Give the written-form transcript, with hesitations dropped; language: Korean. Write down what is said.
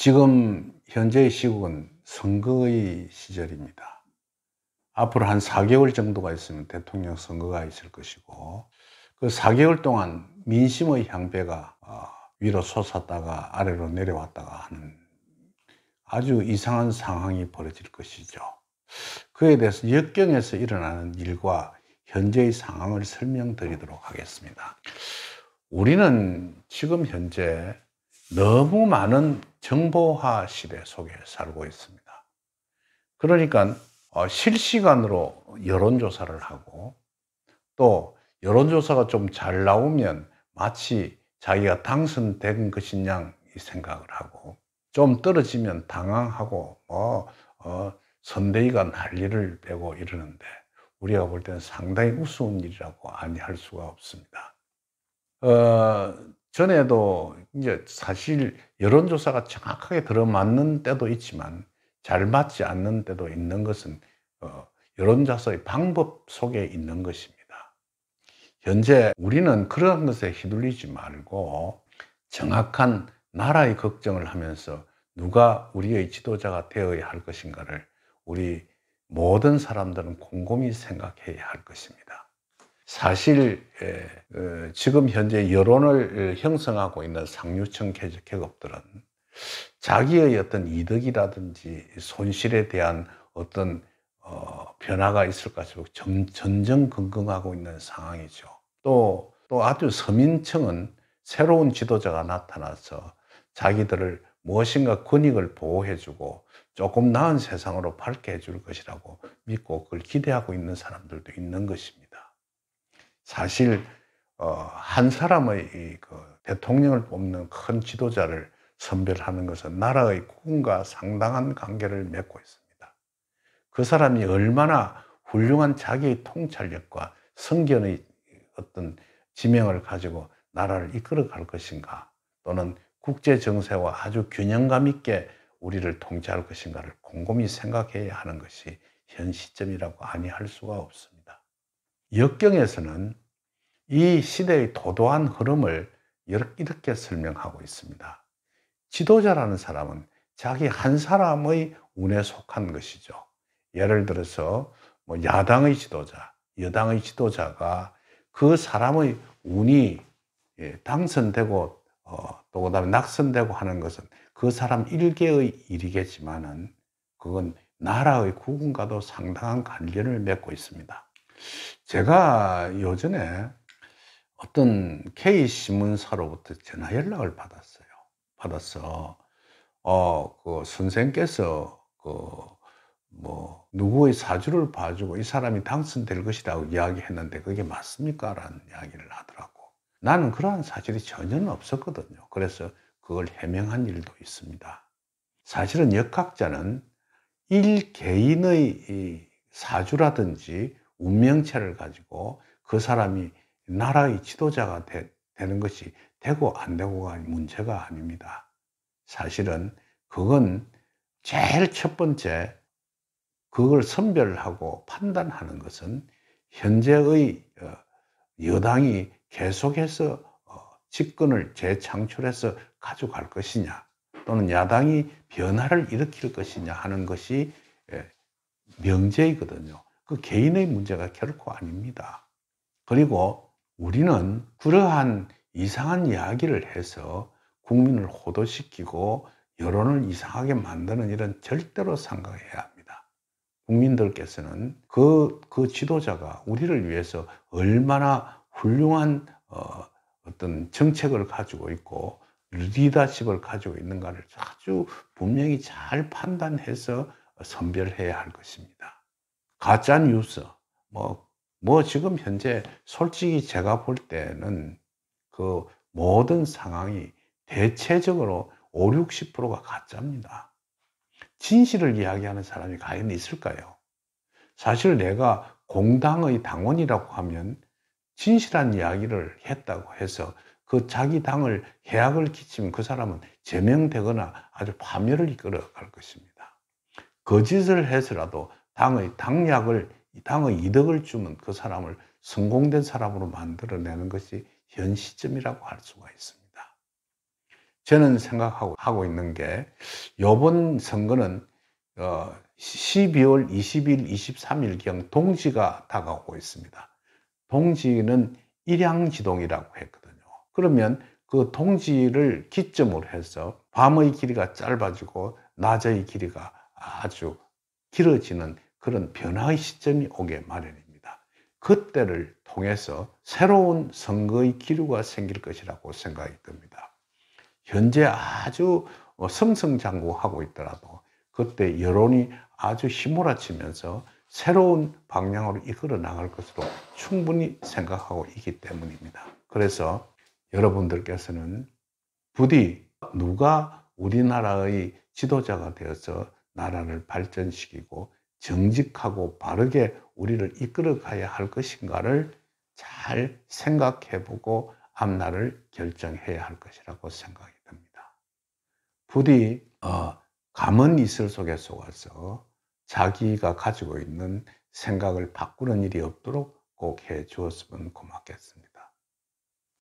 지금 현재의 시국은 선거의 시절입니다. 앞으로 한 4개월 정도가 있으면 대통령 선거가 있을 것이고, 그 4개월 동안 민심의 향배가 위로 솟았다가 아래로 내려왔다가 하는 아주 이상한 상황이 벌어질 것이죠. 그에 대해서 역경에서 일어나는 일과 현재의 상황을 설명드리도록 하겠습니다. 우리는 지금 현재 너무 많은 정보화 시대 속에 살고 있습니다. 그러니까 실시간으로 여론조사를 하고, 또 여론조사가 좀 잘 나오면 마치 자기가 당선된 것인 양 생각을 하고, 좀 떨어지면 당황하고 선대위가 난리를 빼고 이러는데, 우리가 볼 때는 상당히 우스운 일이라고 아니할 수가 없습니다. 전에도 이제 사실 여론조사가 정확하게 들어맞는 때도 있지만 잘 맞지 않는 때도 있는 것은 여론조사의 방법 속에 있는 것입니다. 현재 우리는 그런 것에 휘둘리지 말고 정확한 나라의 걱정을 하면서 누가 우리의 지도자가 되어야 할 것인가를 우리 모든 사람들은 곰곰이 생각해야 할 것입니다. 사실 지금 현재 여론을 형성하고 있는 상류층 계급들은 자기의 어떤 이득이라든지 손실에 대한 어떤 변화가 있을까 싶어 전전긍긍하고 있는 상황이죠. 또 아주 서민층은 새로운 지도자가 나타나서 자기들을 무엇인가 권익을 보호해주고 조금 나은 세상으로 밝게 해줄 것이라고 믿고 그걸 기대하고 있는 사람들도 있는 것입니다. 사실 한 사람의 대통령을 뽑는 큰 지도자를 선별하는 것은 나라의 국군과 상당한 관계를 맺고 있습니다. 그 사람이 얼마나 훌륭한 자기의 통찰력과 선견의 어떤 지명을 가지고 나라를 이끌어 갈 것인가, 또는 국제 정세와 아주 균형감 있게 우리를 통치할 것인가를 곰곰이 생각해야 하는 것이 현 시점이라고 아니할 수가 없습니다. 역경에서는 이 시대의 도도한 흐름을 이렇게 설명하고 있습니다. 지도자라는 사람은 자기 한 사람의 운에 속한 것이죠. 예를 들어서 야당의 지도자, 여당의 지도자가 그 사람의 운이 당선되고 또 그다음에 낙선되고 하는 것은 그 사람 일개의 일이겠지만은 그건 나라의 국운과도 상당한 관련을 맺고 있습니다. 제가 요전에 어떤 K신문사로부터 전화 연락을 받았어. 그 선생께서 누구의 사주를 봐주고 이 사람이 당선될 것이라고 이야기했는데 그게 맞습니까? 라는 이야기를 하더라고. 나는 그러한 사실이 전혀 없었거든요. 그래서 그걸 해명한 일도 있습니다. 사실은 역학자는 개인의 이 사주라든지 운명체를 가지고 그 사람이 나라의 지도자가 되는 것이 되고 안 되고가 문제가 아닙니다. 사실은 그건 제일 첫 번째 그걸 선별하고 판단하는 것은 현재의 여당이 계속해서 집권을 재창출해서 가져갈 것이냐, 또는 야당이 변화를 일으킬 것이냐 하는 것이 명제이거든요. 그 개인의 문제가 결코 아닙니다. 그리고 우리는 그러한 이상한 이야기를 해서 국민을 호도시키고 여론을 이상하게 만드는 일은 절대로 삼가해야 합니다. 국민들께서는 그 지도자가 우리를 위해서 얼마나 훌륭한 어떤 정책을 가지고 있고 리더십을 가지고 있는가를 아주 분명히 잘 판단해서 선별해야 할 것입니다. 가짜 뉴스, 지금 현재 솔직히 제가 볼 때는 그 모든 상황이 대체적으로 50~60%가 가짜입니다. 진실을 이야기하는 사람이 과연 있을까요? 사실 내가 공당의 당원이라고 하면 진실한 이야기를 했다고 해서 그 자기 당을 해악을 끼치면 그 사람은 제명되거나 아주 파멸을 이끌어 갈 것입니다. 거짓을 해서라도 당의 이득을 주면 그 사람을 성공된 사람으로 만들어내는 것이 현 시점이라고 할 수가 있습니다. 저는 생각하고 있는 게 요번 선거는 12월 20일, 23일경 동지가 다가오고 있습니다. 동지는 일양지동이라고 했거든요. 그러면 그 동지를 기점으로 해서 밤의 길이가 짧아지고 낮의 길이가 아주 길어지는 그런 변화의 시점이 오게 마련입니다. 그때를 통해서 새로운 선거의 기류가 생길 것이라고 생각이 듭니다. 현재 아주 승승장구하고 있더라도 그때 여론이 아주 휘몰아치면서 새로운 방향으로 이끌어 나갈 것으로 충분히 생각하고 있기 때문입니다. 그래서 여러분들께서는 부디 누가 우리나라의 지도자가 되어서 나라를 발전시키고 정직하고 바르게 우리를 이끌어 가야 할 것인가를 잘 생각해 보고 앞날을 결정해야 할 것이라고 생각이 듭니다. 부디 감은 이슬 속에 속아서 자기가 가지고 있는 생각을 바꾸는 일이 없도록 꼭 해 주었으면 고맙겠습니다.